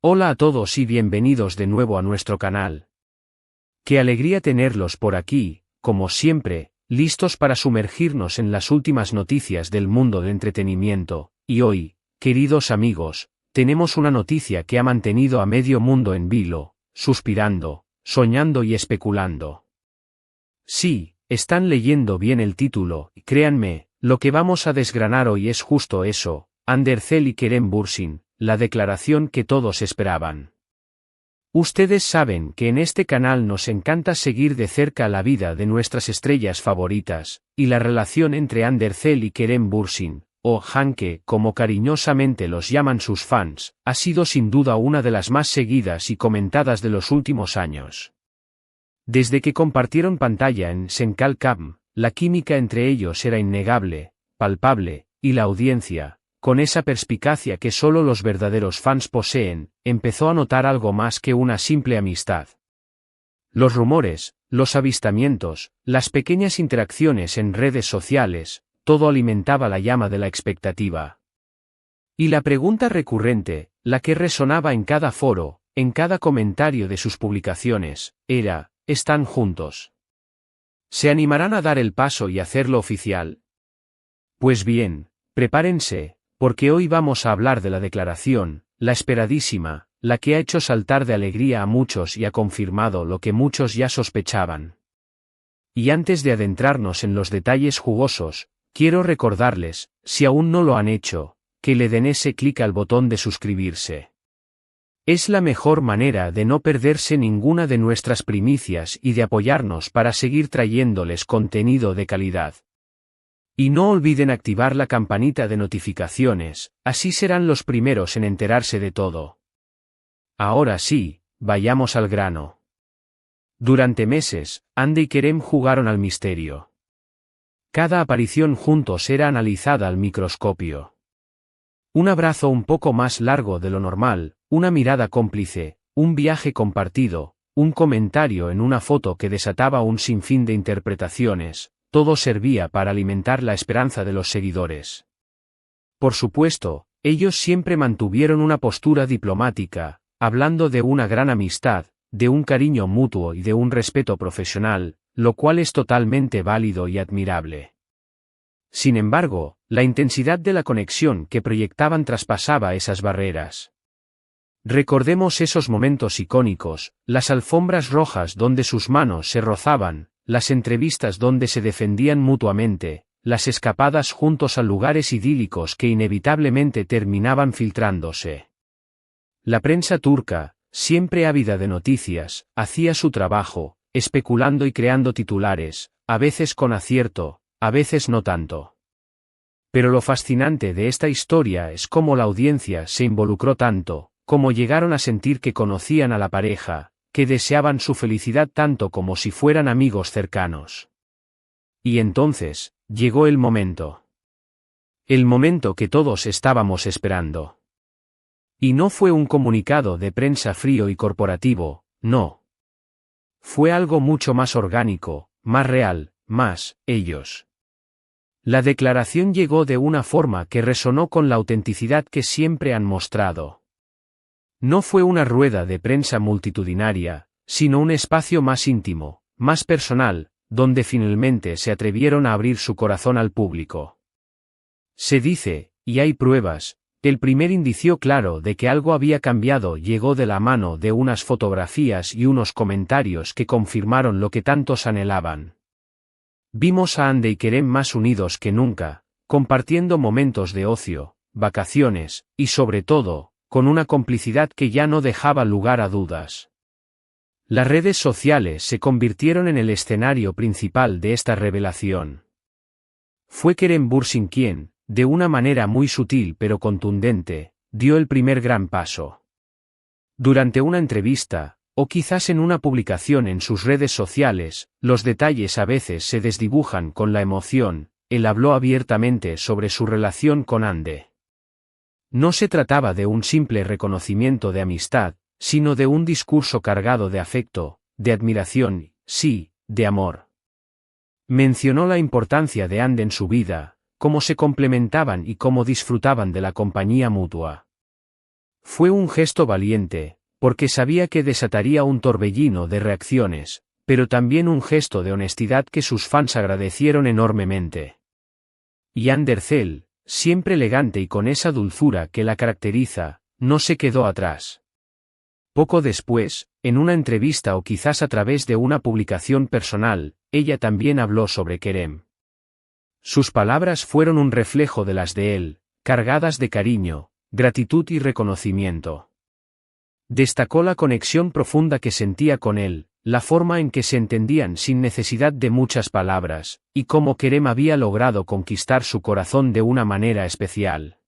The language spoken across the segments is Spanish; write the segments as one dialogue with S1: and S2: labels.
S1: Hola a todos y bienvenidos de nuevo a nuestro canal. Qué alegría tenerlos por aquí, como siempre, listos para sumergirnos en las últimas noticias del mundo del entretenimiento, y hoy, queridos amigos, tenemos una noticia que ha mantenido a medio mundo en vilo, suspirando, soñando y especulando. Sí, están leyendo bien el título, y créanme, lo que vamos a desgranar hoy es justo eso, Andercel y Kerem Bürsin, la declaración que todos esperaban. Ustedes saben que en este canal nos encanta seguir de cerca la vida de nuestras estrellas favoritas, y la relación entre Andercel y Kerem Bürsin, o Hanke como cariñosamente los llaman sus fans, ha sido sin duda una de las más seguidas y comentadas de los últimos años. Desde que compartieron pantalla en Senkalkam, la química entre ellos era innegable, palpable, y la audiencia, con esa perspicacia que solo los verdaderos fans poseen, empezó a notar algo más que una simple amistad. Los rumores, los avistamientos, las pequeñas interacciones en redes sociales, todo alimentaba la llama de la expectativa. Y la pregunta recurrente, la que resonaba en cada foro, en cada comentario de sus publicaciones, era: ¿están juntos? ¿Se animarán a dar el paso y hacerlo oficial? Pues bien, prepárense, porque hoy vamos a hablar de la declaración, la esperadísima, la que ha hecho saltar de alegría a muchos y ha confirmado lo que muchos ya sospechaban. Y antes de adentrarnos en los detalles jugosos, quiero recordarles, si aún no lo han hecho, que le den ese clic al botón de suscribirse. Es la mejor manera de no perderse ninguna de nuestras primicias y de apoyarnos para seguir trayéndoles contenido de calidad. Y no olviden activar la campanita de notificaciones, así serán los primeros en enterarse de todo. Ahora sí, vayamos al grano. Durante meses, Hande y Kerem jugaron al misterio. Cada aparición juntos era analizada al microscopio. Un abrazo un poco más largo de lo normal, una mirada cómplice, un viaje compartido, un comentario en una foto que desataba un sinfín de interpretaciones. Todo servía para alimentar la esperanza de los seguidores. Por supuesto, ellos siempre mantuvieron una postura diplomática, hablando de una gran amistad, de un cariño mutuo y de un respeto profesional, lo cual es totalmente válido y admirable. Sin embargo, la intensidad de la conexión que proyectaban traspasaba esas barreras. Recordemos esos momentos icónicos, las alfombras rojas donde sus manos se rozaban, las entrevistas donde se defendían mutuamente, las escapadas juntos a lugares idílicos que inevitablemente terminaban filtrándose. La prensa turca, siempre ávida de noticias, hacía su trabajo, especulando y creando titulares, a veces con acierto, a veces no tanto. Pero lo fascinante de esta historia es cómo la audiencia se involucró tanto, cómo llegaron a sentir que conocían a la pareja, que deseaban su felicidad tanto como si fueran amigos cercanos. Y entonces, llegó el momento. El momento que todos estábamos esperando. Y no fue un comunicado de prensa frío y corporativo, no. Fue algo mucho más orgánico, más real, más ellos. La declaración llegó de una forma que resonó con la autenticidad que siempre han mostrado. No fue una rueda de prensa multitudinaria, sino un espacio más íntimo, más personal, donde finalmente se atrevieron a abrir su corazón al público. Se dice, y hay pruebas, que el primer indicio claro de que algo había cambiado llegó de la mano de unas fotografías y unos comentarios que confirmaron lo que tantos anhelaban. Vimos a Hande y Kerem más unidos que nunca, compartiendo momentos de ocio, vacaciones, y sobre todo, con una complicidad que ya no dejaba lugar a dudas. Las redes sociales se convirtieron en el escenario principal de esta revelación. Fue Kerem Bürsin quien, de una manera muy sutil pero contundente, dio el primer gran paso. Durante una entrevista, o quizás en una publicación en sus redes sociales, los detalles a veces se desdibujan con la emoción, él habló abiertamente sobre su relación con Hande. No se trataba de un simple reconocimiento de amistad, sino de un discurso cargado de afecto, de admiración, sí, de amor. Mencionó la importancia de Hande en su vida, cómo se complementaban y cómo disfrutaban de la compañía mutua. Fue un gesto valiente, porque sabía que desataría un torbellino de reacciones, pero también un gesto de honestidad que sus fans agradecieron enormemente. Jan Dercel, siempre elegante y con esa dulzura que la caracteriza, no se quedó atrás. Poco después, en una entrevista o quizás a través de una publicación personal, ella también habló sobre Kerem. Sus palabras fueron un reflejo de las de él, cargadas de cariño, gratitud y reconocimiento. Destacó la conexión profunda que sentía con él, la forma en que se entendían sin necesidad de muchas palabras, y cómo Kerem había logrado conquistar su corazón de una manera especial.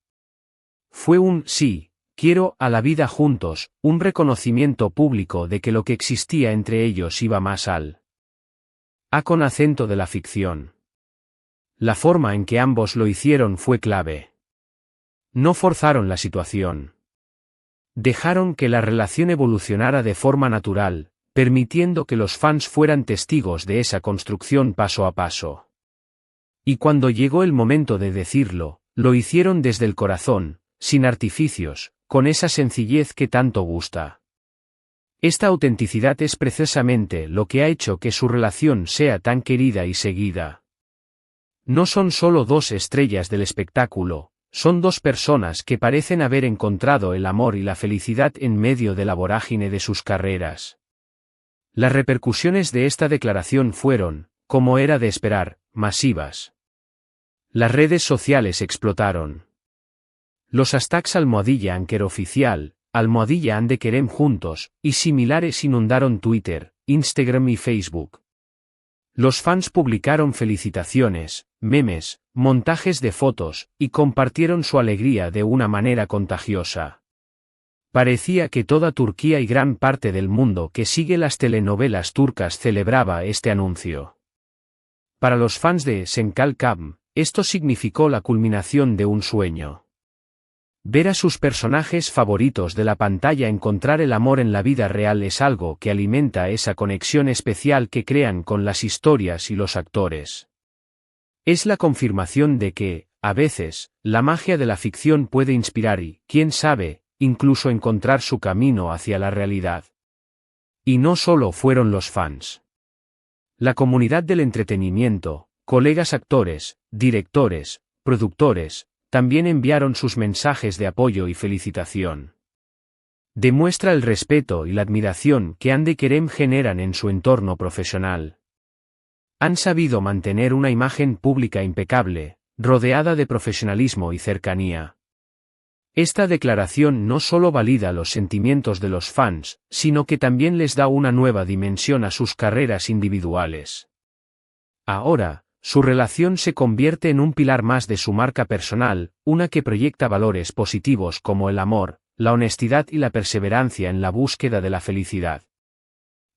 S1: Fue un sí, quiero a la vida juntos, un reconocimiento público de que lo que existía entre ellos iba más allá con acento de la ficción. La forma en que ambos lo hicieron fue clave. No forzaron la situación. Dejaron que la relación evolucionara de forma natural, permitiendo que los fans fueran testigos de esa construcción paso a paso. Y cuando llegó el momento de decirlo, lo hicieron desde el corazón, sin artificios, con esa sencillez que tanto gusta. Esta autenticidad es precisamente lo que ha hecho que su relación sea tan querida y seguida. No son solo dos estrellas del espectáculo, son dos personas que parecen haber encontrado el amor y la felicidad en medio de la vorágine de sus carreras. Las repercusiones de esta declaración fueron, como era de esperar, masivas. Las redes sociales explotaron. Los hashtags #AnkerOficial, #AndeKerem juntos, y similares inundaron Twitter, Instagram y Facebook. Los fans publicaron felicitaciones, memes, montajes de fotos, y compartieron su alegría de una manera contagiosa. Parecía que toda Turquía y gran parte del mundo que sigue las telenovelas turcas celebraba este anuncio. Para los fans de Çengelkabım, esto significó la culminación de un sueño. Ver a sus personajes favoritos de la pantalla encontrar el amor en la vida real es algo que alimenta esa conexión especial que crean con las historias y los actores. Es la confirmación de que, a veces, la magia de la ficción puede inspirar y, quién sabe, incluso encontrar su camino hacia la realidad. Y no solo fueron los fans. La comunidad del entretenimiento, colegas actores, directores, productores, también enviaron sus mensajes de apoyo y felicitación. Demuestra el respeto y la admiración que AndeKerem generan en su entorno profesional. Han sabido mantener una imagen pública impecable, rodeada de profesionalismo y cercanía. Esta declaración no solo valida los sentimientos de los fans, sino que también les da una nueva dimensión a sus carreras individuales. Ahora, su relación se convierte en un pilar más de su marca personal, una que proyecta valores positivos como el amor, la honestidad y la perseverancia en la búsqueda de la felicidad.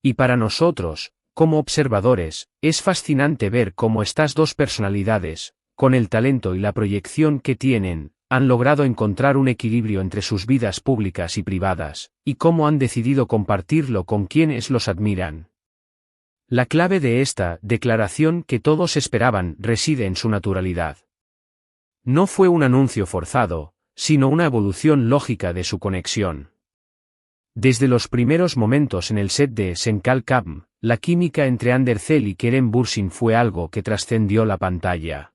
S1: Y para nosotros, como observadores, es fascinante ver cómo estas dos personalidades, con el talento y la proyección que tienen, han logrado encontrar un equilibrio entre sus vidas públicas y privadas, y cómo han decidido compartirlo con quienes los admiran. La clave de esta declaración que todos esperaban reside en su naturalidad. No fue un anuncio forzado, sino una evolución lógica de su conexión. Desde los primeros momentos en el set de Çengelkabım, la química entre Dercel y Kerem Bürsin fue algo que trascendió la pantalla.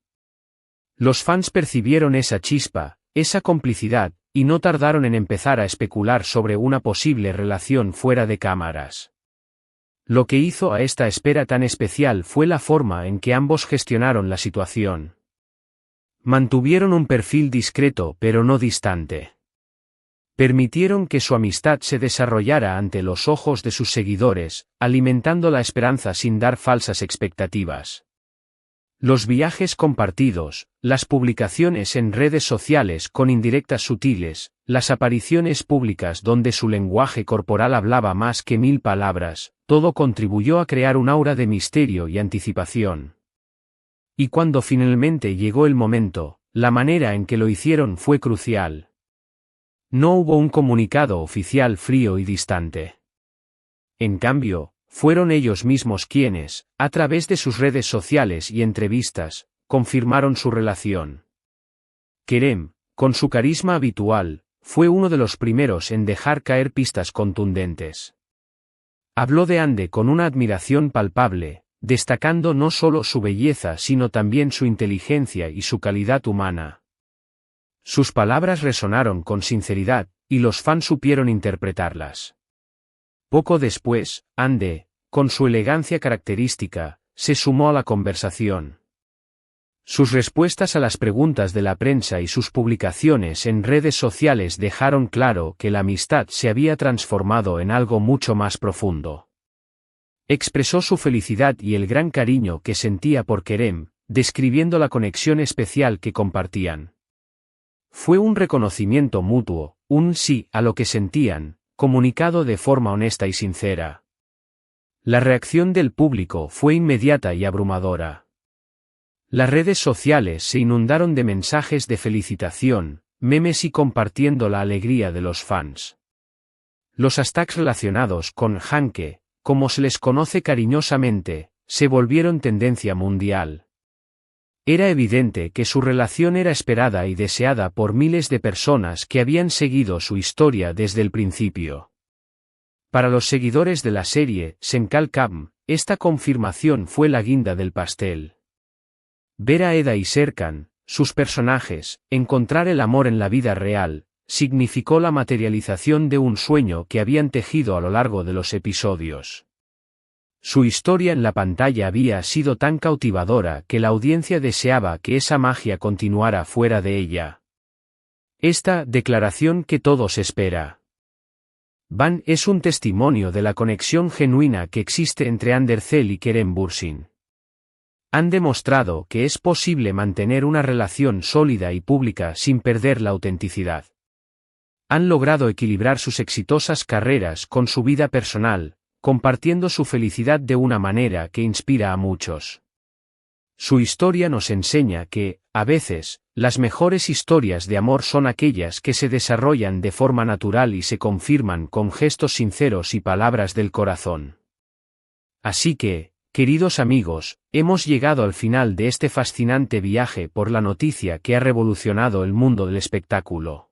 S1: Los fans percibieron esa chispa, esa complicidad, y no tardaron en empezar a especular sobre una posible relación fuera de cámaras. Lo que hizo a esta espera tan especial fue la forma en que ambos gestionaron la situación. Mantuvieron un perfil discreto pero no distante. Permitieron que su amistad se desarrollara ante los ojos de sus seguidores, alimentando la esperanza sin dar falsas expectativas. Los viajes compartidos, las publicaciones en redes sociales con indirectas sutiles, las apariciones públicas donde su lenguaje corporal hablaba más que 1000 palabras, todo contribuyó a crear un aura de misterio y anticipación. Y cuando finalmente llegó el momento, la manera en que lo hicieron fue crucial. No hubo un comunicado oficial frío y distante. En cambio, fueron ellos mismos quienes, a través de sus redes sociales y entrevistas, confirmaron su relación. Kerem, con su carisma habitual, fue uno de los primeros en dejar caer pistas contundentes. Habló de Ande con una admiración palpable, destacando no solo su belleza sino también su inteligencia y su calidad humana. Sus palabras resonaron con sinceridad, y los fans supieron interpretarlas. Poco después, Ande, con su elegancia característica, se sumó a la conversación. Sus respuestas a las preguntas de la prensa y sus publicaciones en redes sociales dejaron claro que la amistad se había transformado en algo mucho más profundo. Expresó su felicidad y el gran cariño que sentía por Kerem, describiendo la conexión especial que compartían. Fue un reconocimiento mutuo, un sí a lo que sentían, comunicado de forma honesta y sincera. La reacción del público fue inmediata y abrumadora. Las redes sociales se inundaron de mensajes de felicitación, memes y compartiendo la alegría de los fans. Los hashtags relacionados con Hanke, como se les conoce cariñosamente, se volvieron tendencia mundial. Era evidente que su relación era esperada y deseada por miles de personas que habían seguido su historia desde el principio. Para los seguidores de la serie Senkal Kam, esta confirmación fue la guinda del pastel. Ver a Eda y Serkan, sus personajes, encontrar el amor en la vida real, significó la materialización de un sueño que habían tejido a lo largo de los episodios. Su historia en la pantalla había sido tan cautivadora que la audiencia deseaba que esa magia continuara fuera de ella. Esta declaración que todos espera. Van es un testimonio de la conexión genuina que existe entre Andercel y Kerem Bürsin. Han demostrado que es posible mantener una relación sólida y pública sin perder la autenticidad. Han logrado equilibrar sus exitosas carreras con su vida personal, compartiendo su felicidad de una manera que inspira a muchos. Su historia nos enseña que, a veces, las mejores historias de amor son aquellas que se desarrollan de forma natural y se confirman con gestos sinceros y palabras del corazón. Así que, queridos amigos, hemos llegado al final de este fascinante viaje por la noticia que ha revolucionado el mundo del espectáculo.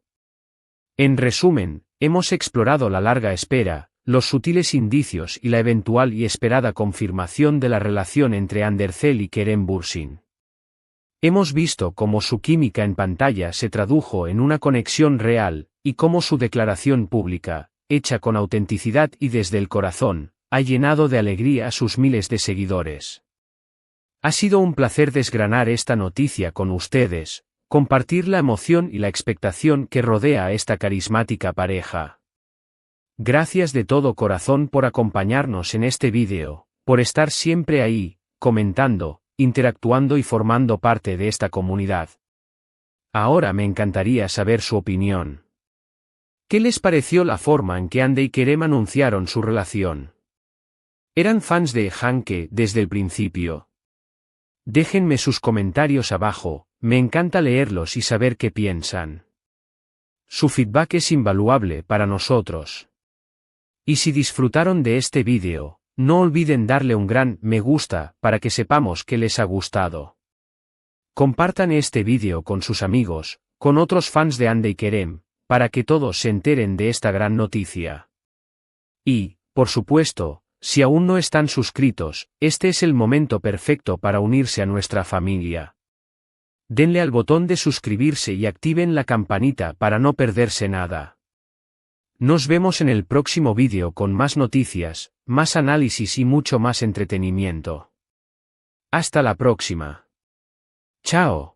S1: En resumen, hemos explorado la larga espera, los sutiles indicios y la eventual y esperada confirmación de la relación entre Andercel y Kerem Bürsin. Hemos visto cómo su química en pantalla se tradujo en una conexión real, y cómo su declaración pública, hecha con autenticidad y desde el corazón, ha llenado de alegría a sus miles de seguidores. Ha sido un placer desgranar esta noticia con ustedes, compartir la emoción y la expectación que rodea a esta carismática pareja. Gracias de todo corazón por acompañarnos en este vídeo, por estar siempre ahí, comentando, interactuando y formando parte de esta comunidad. Ahora me encantaría saber su opinión. ¿Qué les pareció la forma en que Ande y Kerem anunciaron su relación? ¿Eran fans de Hanke desde el principio? Déjenme sus comentarios abajo, me encanta leerlos y saber qué piensan. Su feedback es invaluable para nosotros. Y si disfrutaron de este vídeo, no olviden darle un gran me gusta para que sepamos que les ha gustado. Compartan este vídeo con sus amigos, con otros fans de Ande y Kerem, para que todos se enteren de esta gran noticia. Y, por supuesto, si aún no están suscritos, este es el momento perfecto para unirse a nuestra familia. Denle al botón de suscribirse y activen la campanita para no perderse nada. Nos vemos en el próximo vídeo con más noticias, más análisis y mucho más entretenimiento. Hasta la próxima. Chao.